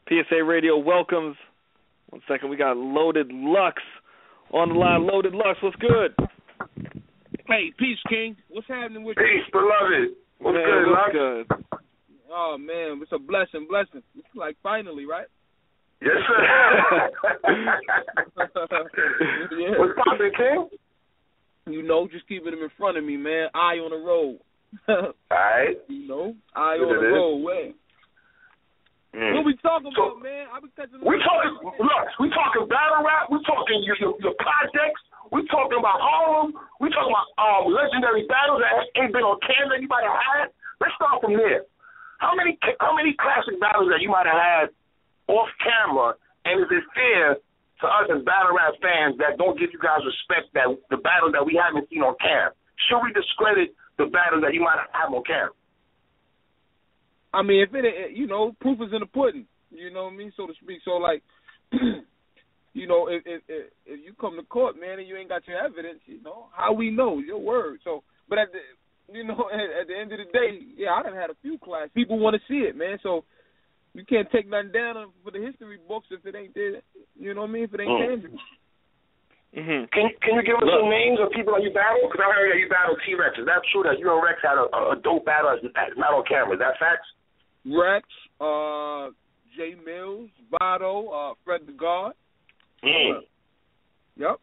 PSA Radio welcomes. 1 second, we got Loaded Lux on the line. Loaded Lux, what's good? Hey, peace, King. What's happening with you? Peace, beloved. What's man, good, Lux? Good? Oh, man, it's a blessing. It's like finally, right? Yes, sir. Yeah. What's poppin', King? You know, just keeping them in front of me, man. Eye on the road. All right. You know, eye on the road, man. What we talking about, man? I be catching. We talking battle rap. We talking your projects. We talking about Harlem. We talking about legendary battles that ain't been on camera anybody had. Let's start from there. How many classic battles that you might have had off camera, and is it fair to us as battle rap fans that don't give you guys respect that the battles that we haven't seen on cam? Should we discredit the battles that you might have on cam? I mean, if it, you know, proof is in the pudding. You know what I mean, so to speak. So like, you know, if you come to court, man, and you ain't got your evidence, you know, how we know your word? So, but at the end of the day, yeah, I done had a few classes. People want to see it, man. So you can't take nothing down for the history books if it ain't there. You know what I mean? If it ain't tangible. Mm-hmm. Can you give us some names of people that you battled? Because I heard that you battled T-Rex. Is that true that you and Rex had a dope battle not on camera? Is that facts? Rex, Jay Mills, Vado, Fred the God. Yep.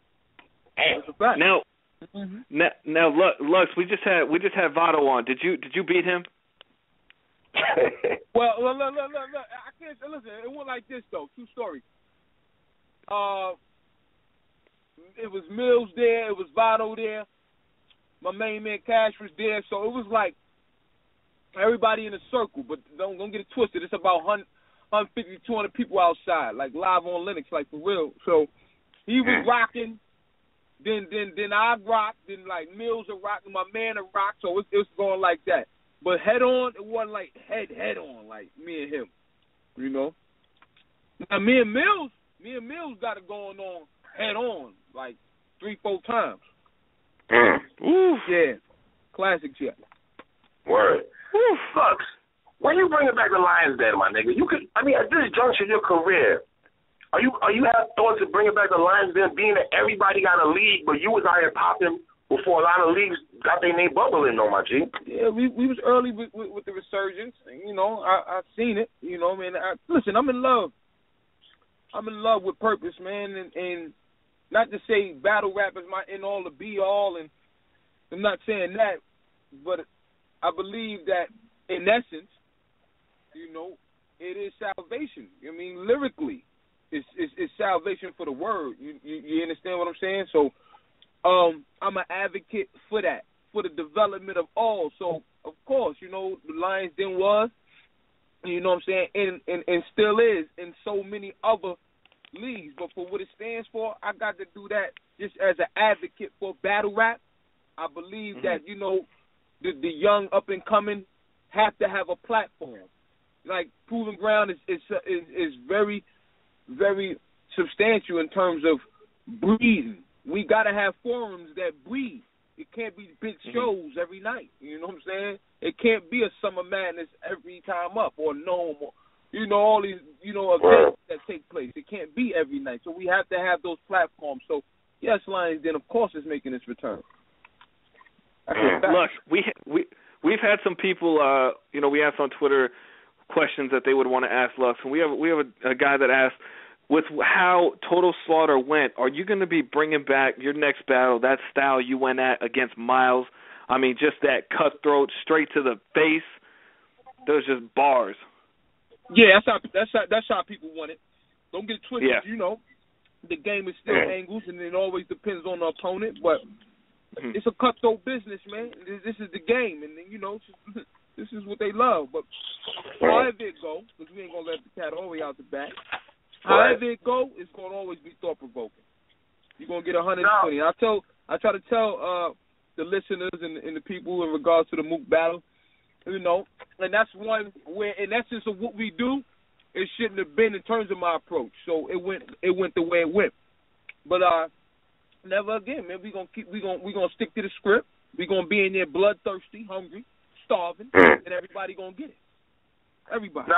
That's a fact. Now, Lux, we just had Vado on. Did you beat him? Well, look. I can't listen. It went like this though. True story. It was Mills there. It was Vado there. My main man Cash was there. So it was like everybody in a circle. But don't get it twisted. It's about 150, 200 people outside, like live on Linux, like for real. So he was rocking. Then I rocked. Then like Mills are rocking. My man are rocked. So it's going like that. But head on, it wasn't like head on, like me and him. You know. Now me and Mills got it going on head on, like 3-4 times. Ooh. Yeah. Classic shit. Word. Look, when you bring it back to Lionz Den, my nigga, you could. I mean, at this juncture of your career, are you have thoughts of bringing back the Lionz Den, being that everybody got a league, but you was out here popping before a lot of leagues got their name bubbling, though, my G? Yeah, we was early with the resurgence. You know, I seen it. You know, man. Listen, I'm in love. I'm in love with purpose, man, and not to say battle rap is my end all to be all, and I'm not saying that, but I believe that in essence, you know, it is salvation. I mean, lyrically, it's salvation for the word. You understand what I'm saying? So, I'm an advocate for that, for the development of all. So, of course, you know, the Lionz Den was, you know what I'm saying, and still is in so many other leagues. But for what it stands for, I got to do that just as an advocate for battle rap. I believe that, you know, the young up and coming have to have a platform. Like Proving Ground is very, very substantial in terms of breathing. We got to have forums that breathe. It can't be big shows every night. You know what I'm saying? It can't be a Summer Madness every time up or Gnome or, you know, all these, you know, events that take place. It can't be every night. So we have to have those platforms. So, yes, Lionz Den, of course, is making its return. Look, we've had some people, you know, we asked on Twitter questions that they would want to ask Lux, and we have a guy that asked, with how Total Slaughter went, are you going to be bringing back your next battle, that style you went at against Miles? I mean, just that cutthroat, straight to the face. Those just bars. Yeah, that's how people want it. Don't get it twisted. Yeah. You know, the game is still angles, and it always depends on the opponent, but it's a cutthroat business, man. This is the game, and you know, this is what they love. But however it go, because we ain't gonna let the cat all the way out the back. However it go, it's gonna always be thought provoking. You're gonna get 120. I try to tell the listeners and the people in regards to the Mook battle, you know, and that's one where, in essence of what we do, it shouldn't have been in terms of my approach. So it went the way it went. But never again, man. We gonna stick to the script. We gonna be in there bloodthirsty, hungry, starving, and everybody gonna get it. Everybody.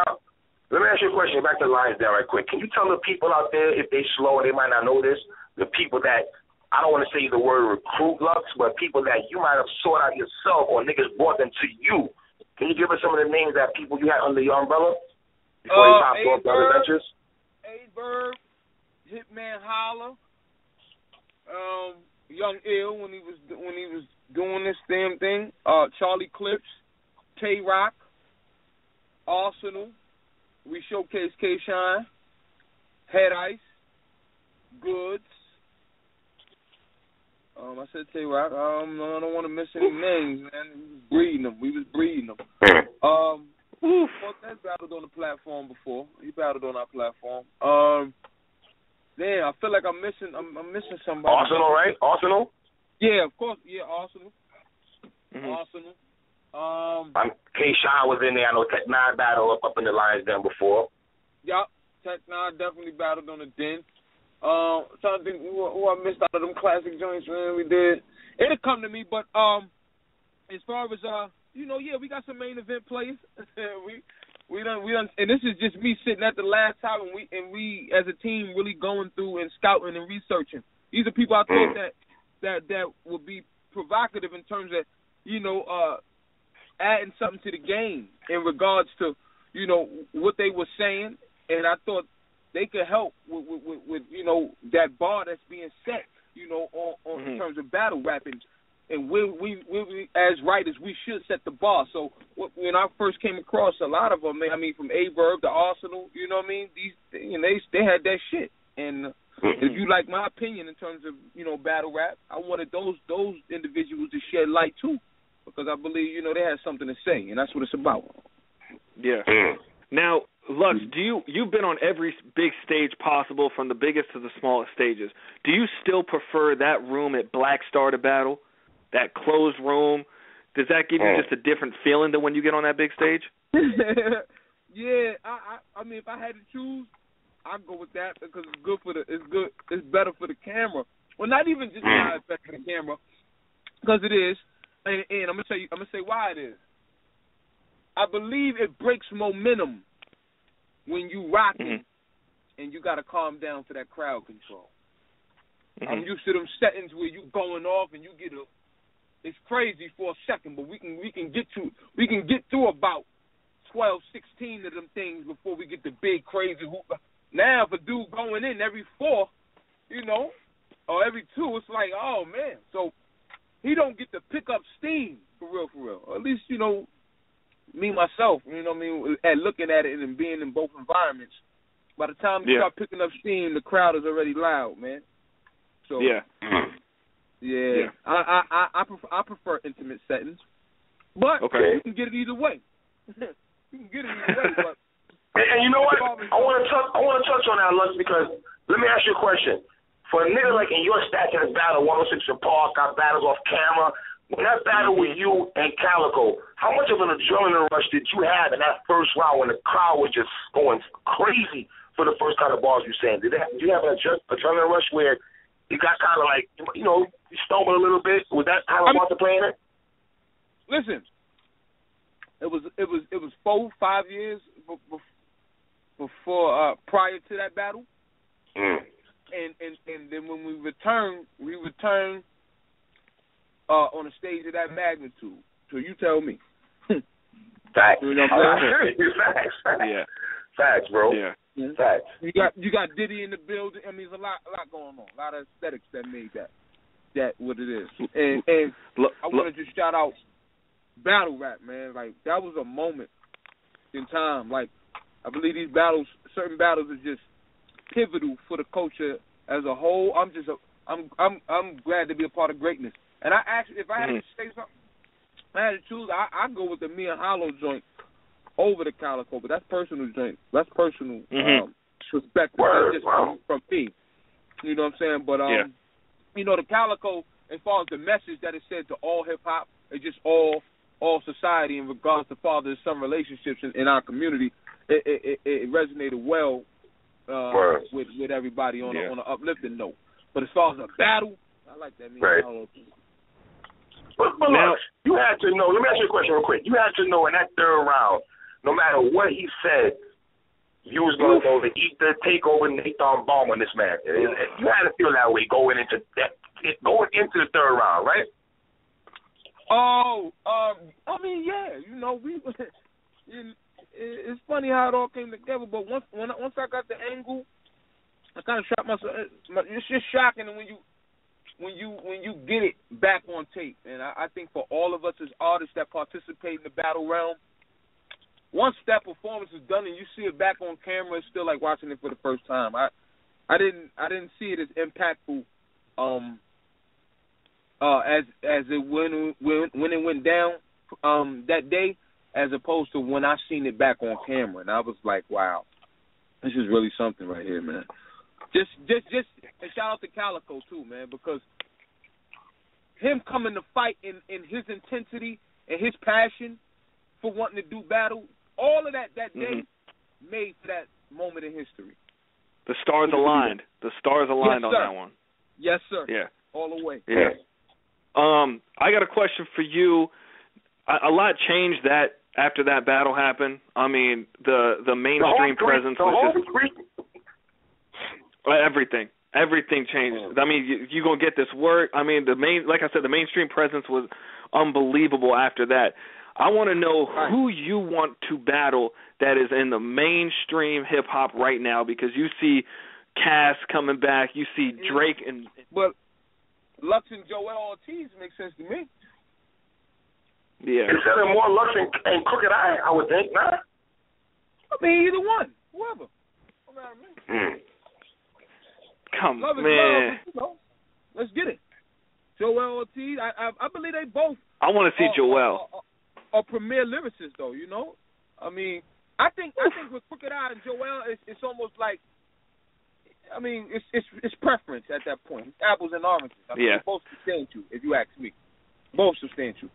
Let me ask you a question. Back to Lionz there right quick. Can you tell the people out there, if they slow and they might not know this, the people that, I don't want to say the word recruit, Lux, but people that you might have sought out yourself or niggas brought them to you. Can you give us some of the names that people you had under your umbrella before they popped off the other ventures? A-Bird, Hitman Holla, Young Ill when he was doing this damn thing, Charlie Clips, Tay-Rock, Arsenal, we showcase K-Shine, Head Ice, Goods. I said Tay-Rock. I don't want to miss any names, man. We was breeding them. That battled on the platform before. He battled on our platform. I feel like I'm missing somebody. Arsenal, right? Arsenal? Yeah, of course. Yeah, Arsenal. Mm-hmm. Arsenal. K-Shine was in there. I know Tech 9 battled up in the Lionz Den before. Yup. Tech 9 definitely battled on the Den. Trying to think who I missed out of them classic joints, man. We did. It'll come to me, but as far as we got some main event players. we done, and this is just me sitting at the last time, and we as a team really going through and scouting and researching. These are people I thought that would be provocative in terms of adding something to the game in regards to what they were saying, and I thought they could help with that bar that's being set on in terms of battle rapping. And we as writers, we should set the bar. So when I first came across a lot of them, I mean, from A-Verb to Arsenal, you know what I mean? They had that shit. And if you like my opinion in terms of battle rap, I wanted those individuals to shed light too, because I believe they had something to say, and that's what it's about. Yeah. Now, Lux, you've been on every big stage possible, from the biggest to the smallest stages. Do you still prefer that room at Black Star to battle? That closed room, does that give you just a different feeling than when you get on that big stage? Yeah, I mean, if I had to choose, I'd go with that because it's better for the camera. Well, not even just it's better for the camera, because it is, and I'm gonna say why it is. I believe it breaks momentum when you rocking and you gotta calm down for that crowd control. I'm used to them settings where you going off and you get it's crazy for a second, but we can get through about 12, 16 of them things before we get the big crazy hoop. Now if a dude going in every 4, or every 2, it's like, oh man. So he don't get to pick up steam for real. Or at least, me myself, at looking at it and being in both environments. By the time you start picking up steam, the crowd is already loud, man. So yeah. I prefer intimate settings, but you can get it either way. But and you know what? I want to touch on that, Lux, because let me ask you a question. For a nigga like in your stats in battle, 106 and Park, got battles off camera. When that battle with you and Calico, how much of an adrenaline rush did you have in that first round when the crowd was just going crazy for the first kind of bars you saying? Did you have an adrenaline rush where you got kind of like, you stumbled a little bit? Was that how it was to play in it? Listen, it was 4-5 years before prior to that battle, and then when we returned on a stage of that magnitude. So you tell me. Facts. Facts. Yeah. Facts, bro. Yeah. Facts. You got Diddy in the building. I mean, there's a lot going on. A lot of aesthetics that made that what it is. And I want to just shout out battle rap, man. Like, that was a moment in time. Like, I believe these battles, certain battles, are just pivotal for the culture as a whole. I'm glad to be a part of greatness. And if I had to say something, I had to choose, I'd go with the Me and Hollow joint over the Calico, but that's personal joint. That's personal perspective. That's just from me. You know what I'm saying? But the Calico, as far as the message that it said to all hip hop, it's just all society in regards to father and son relationships in our community, it resonated well with everybody on an uplifting note. But as far as a battle, I like that. But now, you had to know. Let me ask you a question real quick. You had to know in that third round, no matter what he said, you was going to go to eat the takeover Nathan Bomb on this man. You had to feel that way going into the third round, right? Oh, I mean, yeah, you know, it's funny how it all came together. But once I got the angle, I kind of shot myself. It's just shocking when you get it back on tape. And I think for all of us as artists that participate in the battle realm, once that performance is done and you see it back on camera, it's still like watching it for the first time. I didn't see it as impactful as it when it went down that day, as opposed to when I seen it back on camera, and I was like, wow, this is really something right here, man. Just and shout out to Calico too, man, because him coming to fight in his intensity and his passion for wanting to do battle, all of that day made for that moment in history. The stars aligned. The stars aligned on that one. Yes, sir. Yeah. All the way. Yeah. I got a question for you. A lot changed that after that battle happened. I mean, the mainstream presence was just everything. Everything changed. I mean, you gonna get this work. I mean, like I said, the mainstream presence was unbelievable after that. I want to know who you want to battle that is in the mainstream hip hop right now, because you see Cass coming back, you see Drake and. Well, Lux and Joell Ortiz makes sense to me. Yeah. Instead of more Lux and Crooked Eye, I would think, nah. I mean, either one, whoever. No matter me. Come love is man. Love, you know. Let's get it. Joell Ortiz, I believe they both. I want to see Joell. A premier lyricist, though, you know. I mean, I think with Crooked Eye and Joell, it's almost like. I mean, it's preference at that point. It's apples and oranges. I mean, they're both substantial, if you ask me. Both substantial.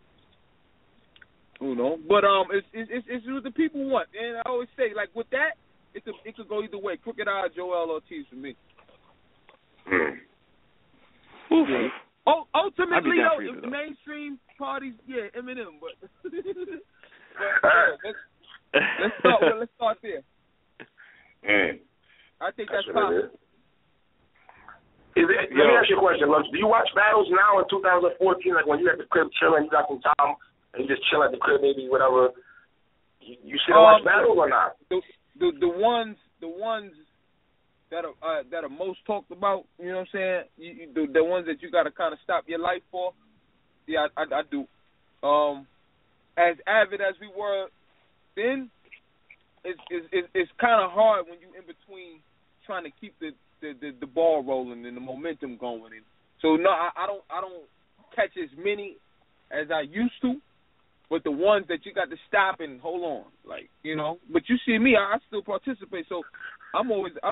You know, but it's what the people want, and I always say, like with that, it could go either way. Crooked Eye, Joell Ortiz for me. Yeah. Ultimately, the mainstream parties, Eminem, but let's start there. I think that's possible. Let me ask you a question, Lux. Do you watch battles now in 2014, like when you at the crib chilling, you got some time, and you just chill at the crib, maybe whatever? You still watch battles or not? The ones that are most talked about, you know what I'm saying? The ones that you got to kind of stop your life for. Yeah, I do. As avid as we were then, it's kind of hard when you in between trying to keep the ball rolling and the momentum going. And so no, I don't catch as many as I used to, but the ones that you got to stop and hold on, like, you know. But you see me, I still participate, so I'm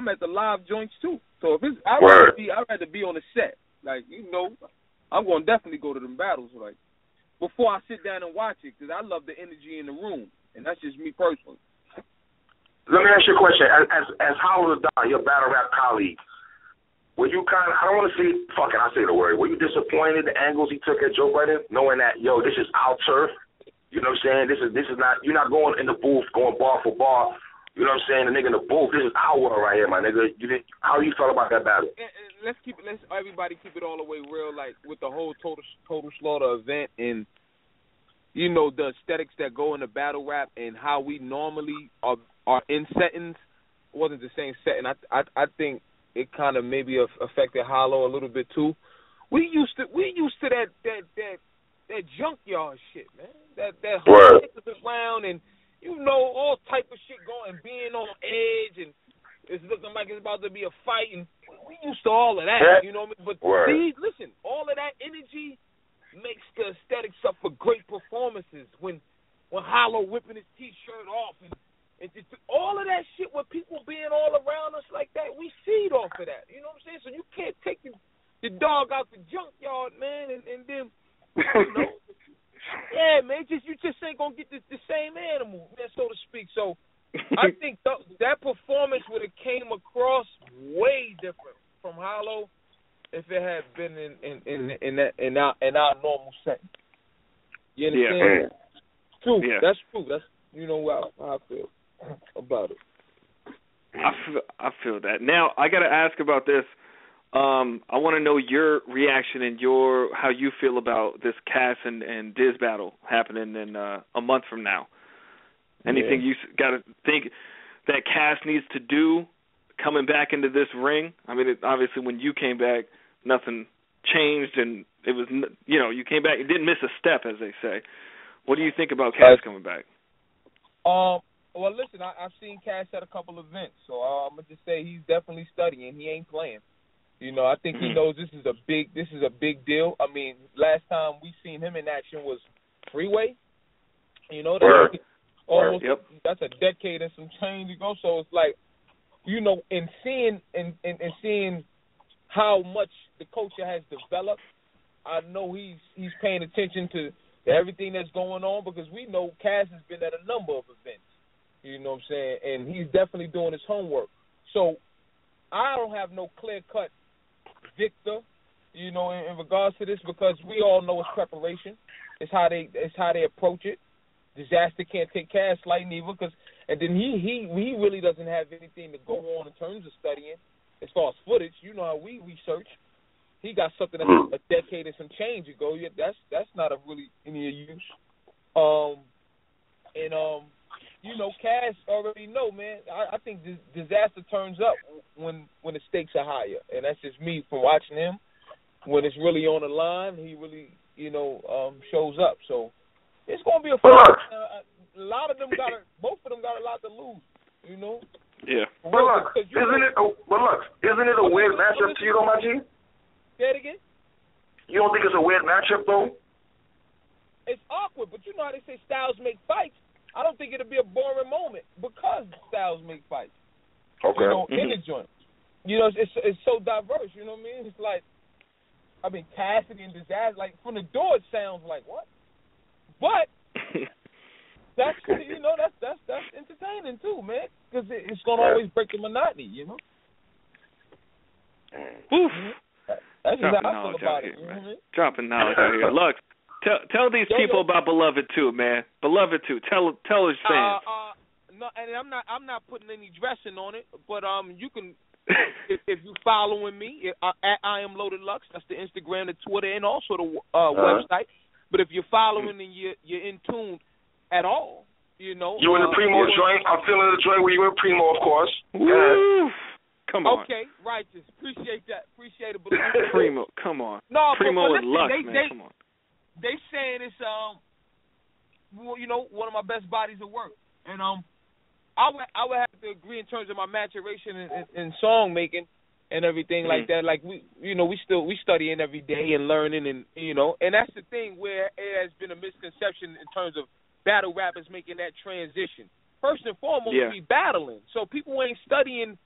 at the live joints too. So if I'd rather be on the set, like, you know. I'm going to definitely go to them battles, like, before I sit down and watch it, because I love the energy in the room, and that's just me personally. Let me ask you a question. As Hollow Don, your battle rap colleague, were you kind of, I don't want to say, I'll say the word, were you disappointed the angles he took at Joe Budden, knowing that, this is our turf? You know what I'm saying? This is not, you're not going in the booth, going bar for bar. You know what I'm saying? The nigga in the booth, this is our world right here, my nigga. How you felt about that battle? Let's everybody keep it all the way real, like with the whole Total Slaughter event, and you know the aesthetics that go into battle rap and how we normally are in settings. It wasn't the same setting. I think it kind of maybe affected Hollow a little bit too. We used to that junkyard shit, man. That whole around and you know all type of shit going, being on edge, and it's looking like it's about to be a fight, and we used to all of that, you know what I mean? But see, listen, all of that energy makes the aesthetics up for great performances. When Hollow whipping his T-shirt off, and just all of that shit with people being all around us like that, we feed off of that. You know what I'm saying? So you can't take the dog out the junkyard, man, and then, you know. Yeah, man, you just ain't gonna get the same animal, man, so to speak. So I think that performance would have came across way different from Hollow if it had been in our normal setting. You understand? Yeah. True. Yeah. That's true. That's how I feel about it. I feel that. Now I got to ask about this. I want to know your reaction and how you feel about this Cass and Diz battle happening in a month from now. Anything you got to think that Cass needs to do coming back into this ring? I mean, obviously when you came back, nothing changed, and it was, you came back, you didn't miss a step, as they say. What do you think about Cass coming back? Well, listen, I've seen Cass at a couple events, so I'm gonna just say he's definitely studying. He ain't playing. I think he knows this is a big deal. I mean, last time we seen him in action was Freeway. That's a decade and some change ago. So it's like, in seeing how much the culture has developed, I know he's paying attention to everything that's going on, because we know Cass has been at a number of events. You know what I'm saying? And he's definitely doing his homework. So I don't have no clear-cut victor, in regards to this, because we all know it's preparation. It's how they approach it. Disaster can't take Cass lightly either, and then he really doesn't have anything to go on in terms of studying as far as footage. You know how we research. He got something that's a decade and some change ago. Yeah, that's not really any use. Cass already know, man. I think disaster turns up when the stakes are higher, and that's just me from watching him. When it's really on the line, he really shows up. So it's gonna be a fun. A lot of them both of them got a lot to lose. Yeah. But look, isn't it a weird matchup to you, though, my G? Say it again? You don't think it's a weird matchup, though? It's awkward, but you know how they say styles make fights? I don't think it'll be a boring moment because styles make fights. Okay. In the joint. It's so diverse, you know what I mean? It's like, Cassidy and Disaster, like, from the door it sounds like, what? But that's, that's entertaining, too, man, because it's going to always break the monotony, Oof. That's just how I feel about it. Man. Dropping knowledge out here. Look, tell these people about Beloved too, man. Beloved too. Tell his fans. No, and I'm not putting any dressing on it, but you can if you following me at I Am Loaded Lux. That's the Instagram, the Twitter, and also the website. But if you're following and you're in tune at all, You in the Primo joint. I'm feeling the joint where you in Primo, of course. Woo! Come on. Okay, righteous. Appreciate that. Appreciate it. Primo, come on. No, Primo but and Lux, man. Come on. They saying it's one of my best bodies of work, and I would have to agree in terms of my maturation in song making and everything like that. Like we studying every day and learning, and and that's the thing where it has been a misconception in terms of battle rappers making that transition. First and foremost, we battling, so people ain't studying,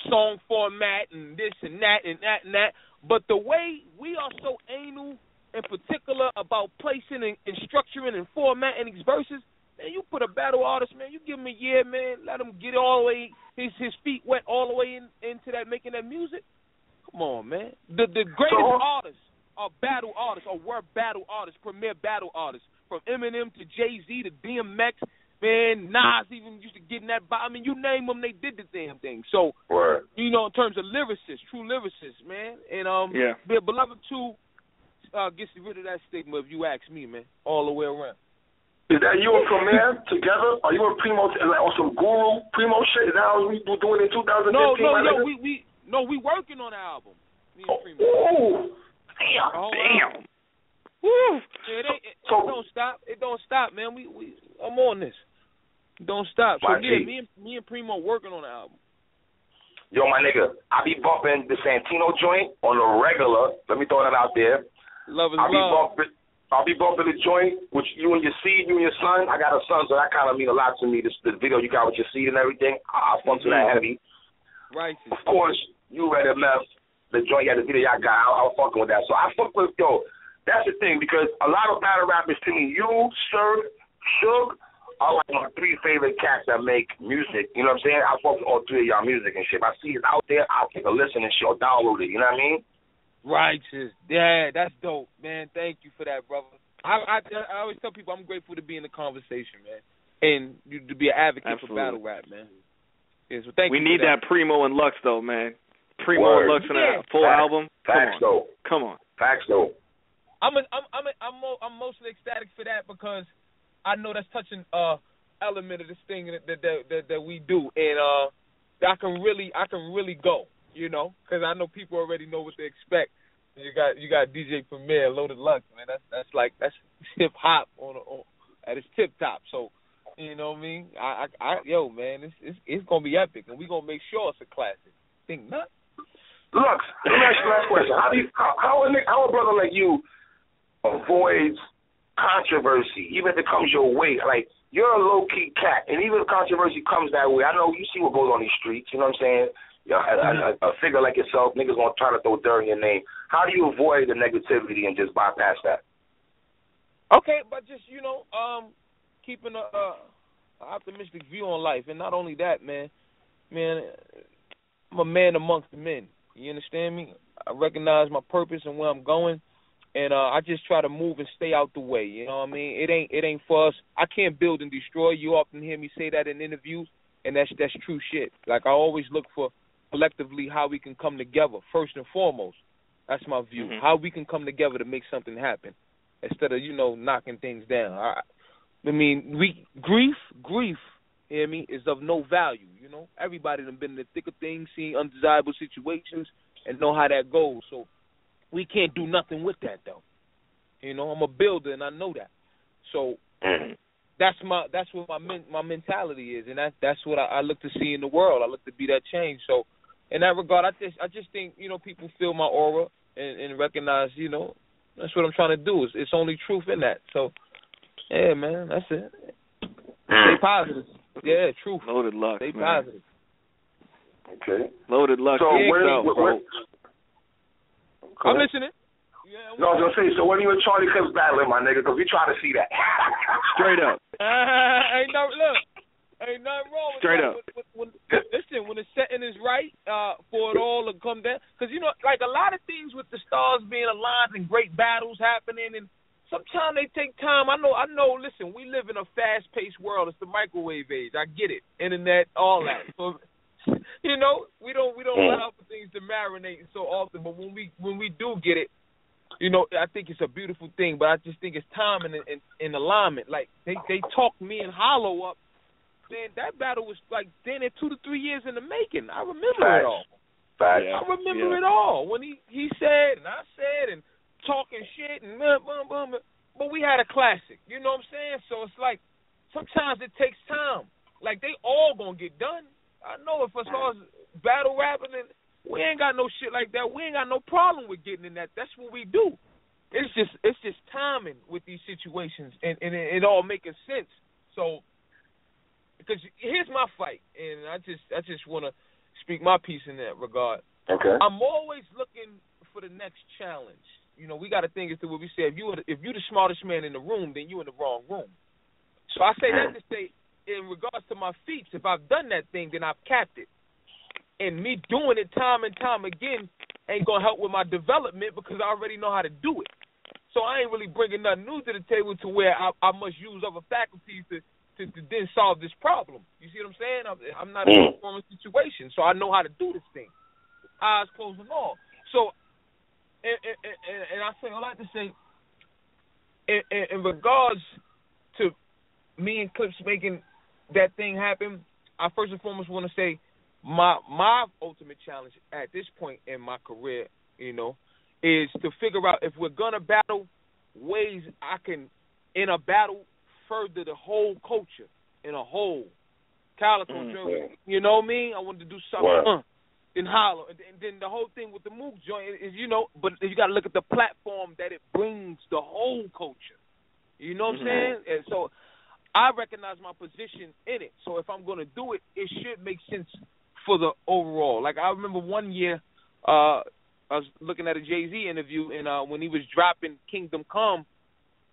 song format and this and that and that and that. But the way we are so anal in particular about placing and structuring and formatting these verses, man, you put a battle artist, man, you give him a year, man, let him get all the way, his feet wet all the way into that, making that music. Come on, man. The greatest artists are battle artists, or were battle artists, premier battle artists, from Eminem to Jay-Z to DMX. Man, Nas even used to get in that. You name them, they did the damn thing. So, in terms of lyricists, true lyricists, man. And Beloved 2 gets rid of that stigma, if you ask me, man, all the way around. Is that you and Premier together? Are you and Primo on some Guru Primo shit? Is that how we were doing in 2015? We working on the album. Me and Primo. Ooh, damn. Woo! It don't stop. It don't stop, man. I'm on this. Don't stop. So me and Primo working on the album. Yo, my nigga, I be bumping the Santino joint on the regular. Let me throw that out there. Love is love. I'll be bumping the joint with you and your seed, you and your son. I got a son, so that kind of mean a lot to me. This video you got with your seed and everything. I funk to that heavy. Right. Of course, you Red MF, the joint, the video y'all got. I was fucking with that. So I fuck with, that's the thing, because a lot of battle rappers to me, you, Sir, Suge, are like my three favorite cats that make music. You know what I'm saying? I fuck with all three of y'all music and shit. If I see it out there, I'll take a listen and shit or download it. You know what I mean? Righteous. Yeah, that's dope, man. Thank you for that, brother. I always tell people I'm grateful to be in the conversation, man, and to be an advocate for battle rap, man. Yes, well, thank we you need that. Primo and Lux though, man. Primo Word. and Lux in a full album. Facts though. Come on. Facts though. I'm mostly ecstatic for that because I know that's touching element of this thing that we do, and I can really go, you know, because I know people already know what to expect. You got DJ Premier, Loaded Lux, man. That's hip hop on at its tip top. So, you know what I mean? Yo, man, it's gonna be epic, and we gonna make sure it's a classic. Think not. Lux, let me ask you last question. How a brother like you avoids controversy, even if it comes your way? Like, you're a low-key cat, and even if controversy comes that way, I know you see what goes on these streets, you know what I'm saying? You know, a figure like yourself, niggas gonna try to throw dirt in your name. How do you avoid the negativity and just bypass that? Okay, but just, you know, keeping a optimistic view on life, and not only that, man, I'm a man amongst the men. You understand me? I recognize my purpose and where I'm going, and I just try to move and stay out the way. You know what I mean? It ain't for us. I can't build and destroy. You often hear me say that in interviews, and that's true shit. Like, I always look for collectively how we can come together, first and foremost. That's my view. Mm-hmm. How we can come together to make something happen instead of, you know, knocking things down. I mean, grief, you hear me, is of no value, you know. Everybody done been in the thick of things, seen undesirable situations, and know how that goes. So we can't do nothing with that, though. You know, I'm a builder, and I know that. So that's what my mentality is, and that's what I look to see in the world. I look to be that change. So in that regard, I just think, you know, people feel my aura and recognize, you know, that's what I'm trying to do. It's only truth in that. So, yeah, man, that's it. Stay positive. Yeah, truth. Loaded Lux, Stay man. positive. Okay. Loaded Lux. So bro. I'm listening. Yeah, no, I was going to say, so when you and Charlie Clips battling, my nigga, because we try to see that. Straight up. Ain't nothing wrong with Straight that. up. Listen, when the setting is right for it all to come down, because, you know, like a lot of things with the stars being aligned and great battles happening, and sometimes they take time. I know, listen, we live in a fast-paced world. It's the microwave age. I get it. Internet, all that. So, you know, we don't allow for things to marinate so often, but when we do get it, you know, I think it's a beautiful thing, but I just think it's time and alignment. Like, they talked me and Hollow up. Man, that battle was like 2 to 3 years in the making. I remember it all. Yeah. I remember it all. When he said and I said and talking shit and but we had a classic. You know what I'm saying? So it's like sometimes it takes time. Like, they all gonna get done. I know if as far as battle rapping, and we ain't got no shit like that. We ain't got no problem with getting in that. That's what we do. It's just timing with these situations and it all making sense. So, because here's my fight, and I just want to speak my piece in that regard. Okay. I'm always looking for the next challenge. You know, we got to think as to what we say. If you're the smartest man in the room, then you're in the wrong room. So I say that to say, in regards to my feats, if I've done that thing, then I've capped it. And me doing it time and time again ain't going to help with my development because I already know how to do it. So I ain't really bringing nothing new to the table to where I must use other faculties to then solve this problem. You see what I'm saying? I'm not in a performance situation, so I know how to do this thing. Eyes closed and all. So, and I say all that to say, in regards to me and Clips making that thing happen, I first and foremost want to say my ultimate challenge at this point in my career, you know, is to figure out if we're going to battle, ways I can, in a battle, further the whole culture in a whole. Calico, you know what I mean? I wanted to do something in Hollow. And then the whole thing with the Mook joint is, you know, but you got to look at the platform that it brings the whole culture. You know what I'm saying? And so I recognize my position in it. So if I'm going to do it, it should make sense for the overall. Like, I remember one year I was looking at a Jay-Z interview, and when he was dropping Kingdom Come,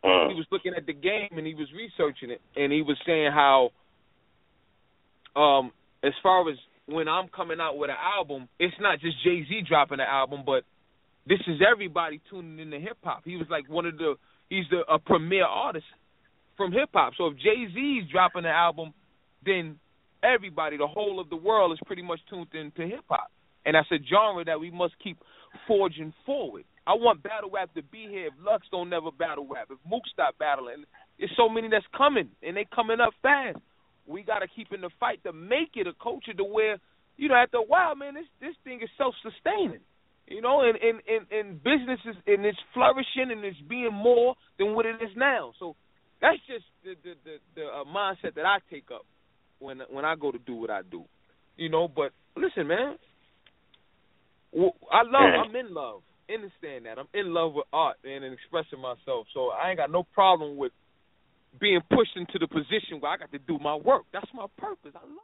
he was looking at the game and he was researching it, and he was saying how as far as when I'm coming out with an album, it's not just Jay-Z dropping an album, but this is everybody tuning into hip-hop. He was like he's a premier artist from hip-hop. So if Jay-Z's dropping an album, then everybody, the whole of the world, is pretty much tuned into hip-hop. And that's a genre that we must keep forging forward. I want battle rap to be here. If Lux don't never battle rap, if Mook stop battling, there's so many that's coming, and they coming up fast. We got to keep in the fight to make it a culture to where, you know, after a while, man, this thing is self-sustaining. You know, and business is, and it's flourishing, and it's being more than what it is now. So that's just the mindset that I take up when I go to do what I do. You know, but listen, man, I'm in love. Understand that. I'm in love with art, man, and expressing myself. So I ain't got no problem with being pushed into the position where I got to do my work. That's my purpose. I love